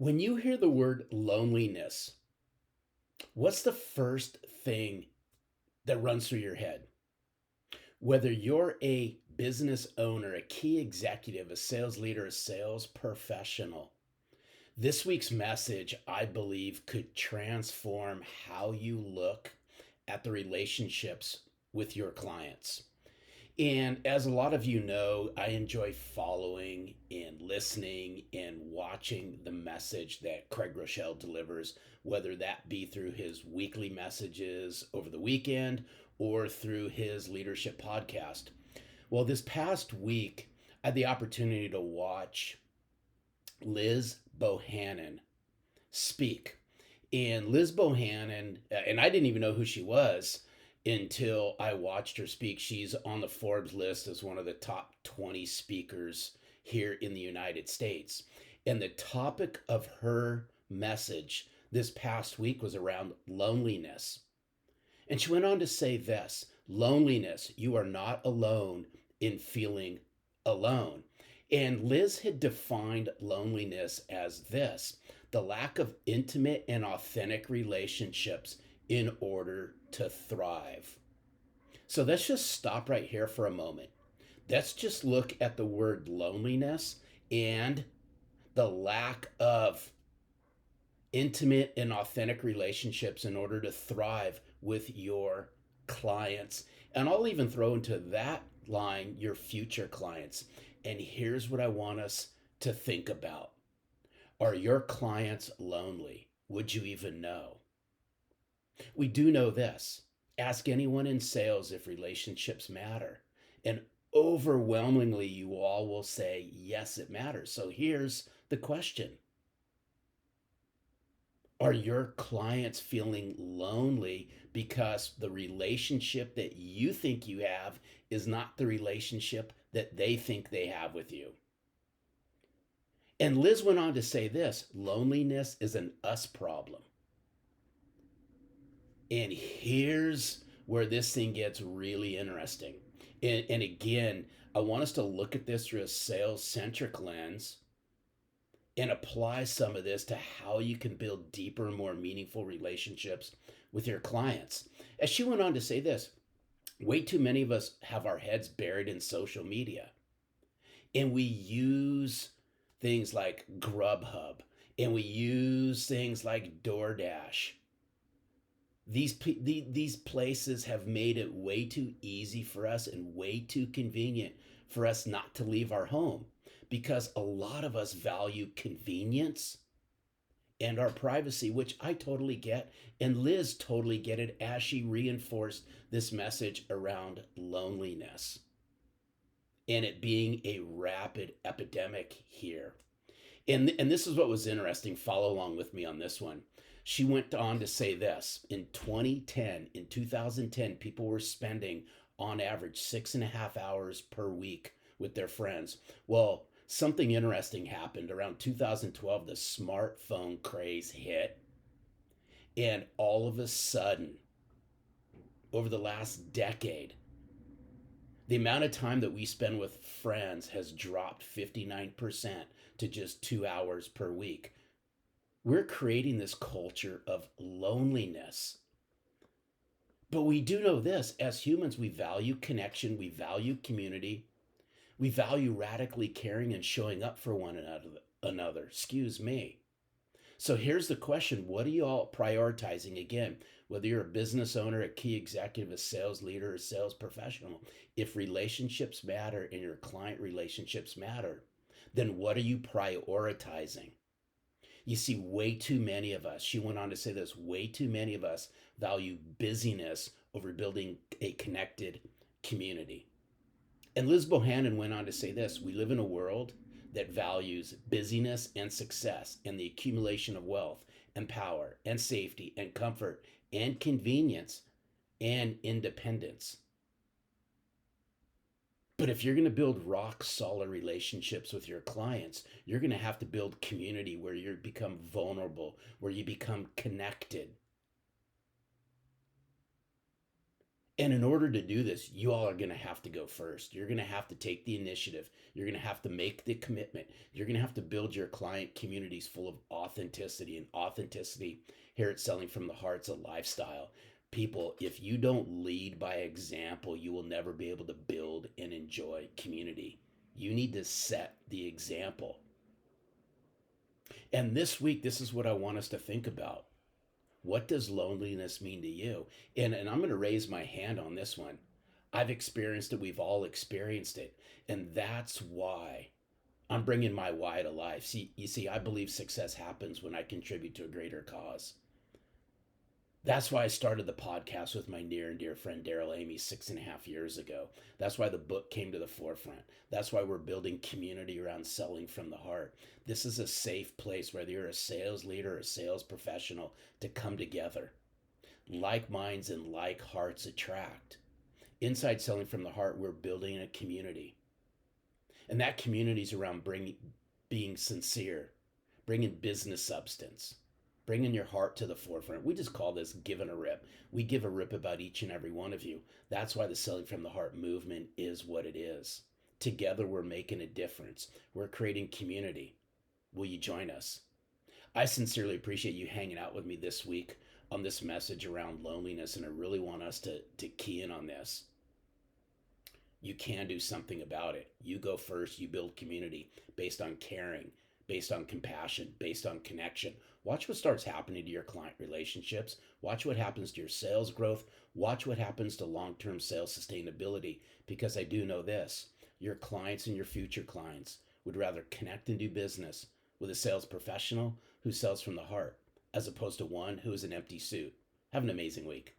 When you hear the word loneliness, what's the first thing that runs through your head? Whether you're a business owner, a key executive, a sales leader, a sales professional, this week's message, I believe, could transform how you look at the relationships with your clients. And as a lot of you know, I enjoy following and listening and watching the message that Craig Rochelle delivers, whether that be through his weekly messages over the weekend or through his leadership podcast. Well, this past week, I had the opportunity to watch Liz Bohannon speak. And Liz Bohannon, and I didn't even know who she was until I watched her speak. She's on the Forbes list as one of the top 20 speakers here in the United States. And the topic of her message this past week was around loneliness. And she went on to say this: loneliness, you are not alone in feeling alone. And Liz had defined loneliness as this: the lack of intimate and authentic relationships in order to thrive. So let's just stop right here for a moment. Let's just look at the word loneliness and the lack of intimate and authentic relationships in order to thrive with your clients. And I'll even throw into that line your future clients. And here's what I want us to think about: are your clients lonely? Would you even know? We do know this. Ask anyone in sales if relationships matter. And overwhelmingly, you all will say, yes, it matters. So here's the question: are your clients feeling lonely because the relationship that you think you have is not the relationship that they think they have with you? And Liz went on to say this: loneliness is an us problem. And here's where this thing gets really interesting. And again, I want us to look at this through a sales centric lens and apply some of this to how you can build deeper, more meaningful relationships with your clients. As she went on to say this, way too many of us have our heads buried in social media, and we use things like Grubhub, and we use things like DoorDash. These places have made it way too easy for us and way too convenient for us not to leave our home, because a lot of us value convenience and our privacy, which I totally get. And Liz totally get it as she reinforced this message around loneliness and it being a rapid epidemic here. And this is what was interesting. Follow along with me on this one. She went on to say this: in 2010, people were spending on average 6.5 hours per week with their friends. Well, something interesting happened around 2012. The smartphone craze hit, and all of a sudden, over the last decade, the amount of time that we spend with friends has dropped 59% to just 2 hours per week. We're creating this culture of loneliness. But we do know this: as humans, we value connection, we value community, we value radically caring and showing up for one another. Excuse me. So here's the question: what are you all prioritizing? Again, whether you're a business owner, a key executive, a sales leader, a sales professional, if relationships matter and your client relationships matter, then what are you prioritizing? You see, way too many of us, she went on to say this, way too many of us value busyness over building a connected community. And Liz Bohannon went on to say this: we live in a world that values busyness and success and the accumulation of wealth and power and safety and comfort and convenience and independence. But if you're going to build rock solid relationships with your clients, you're going to have to build community where you become vulnerable, where you become connected. And in order to do this, you all are going to have to go first. You're going to have to take the initiative. You're going to have to make the commitment. You're going to have to build your client communities full of authenticity. And authenticity here at Selling from the Heart's a lifestyle. People, if you don't lead by example, you will never be able to build and enjoy community. You need to set the example. And this week, this is what I want us to think about. What does loneliness mean to you? And I'm going to raise my hand on this one. I've experienced it. We've all experienced it. And that's why I'm bringing my why to life. You see, I believe success happens when I contribute to a greater cause. That's why I started the podcast with my near and dear friend Daryl Amy 6.5 years ago. That's why the book came to the forefront. That's why we're building community around selling from the heart. This is a safe place, whether you're a sales leader or a sales professional, to come together. Like minds and like hearts attract. Inside Selling from the Heart, we're building a community. And that community is around being sincere, bringing business substance, bringing your heart to the forefront. We just call this giving a rip. We give a rip about each and every one of you. That's why the Selling from the Heart movement is what it is. Together, we're making a difference. We're creating community. Will you join us? I sincerely appreciate you hanging out with me this week on this message around loneliness, and I really want us to key in on this. You can do something about it. You go first. You build community based on caring, based on compassion, based on connection. Watch what starts happening to your client relationships. Watch what happens to your sales growth. Watch what happens to long-term sales sustainability. Because I do know this, your clients and your future clients would rather connect and do business with a sales professional who sells from the heart, as opposed to one who is an empty suit. Have an amazing week.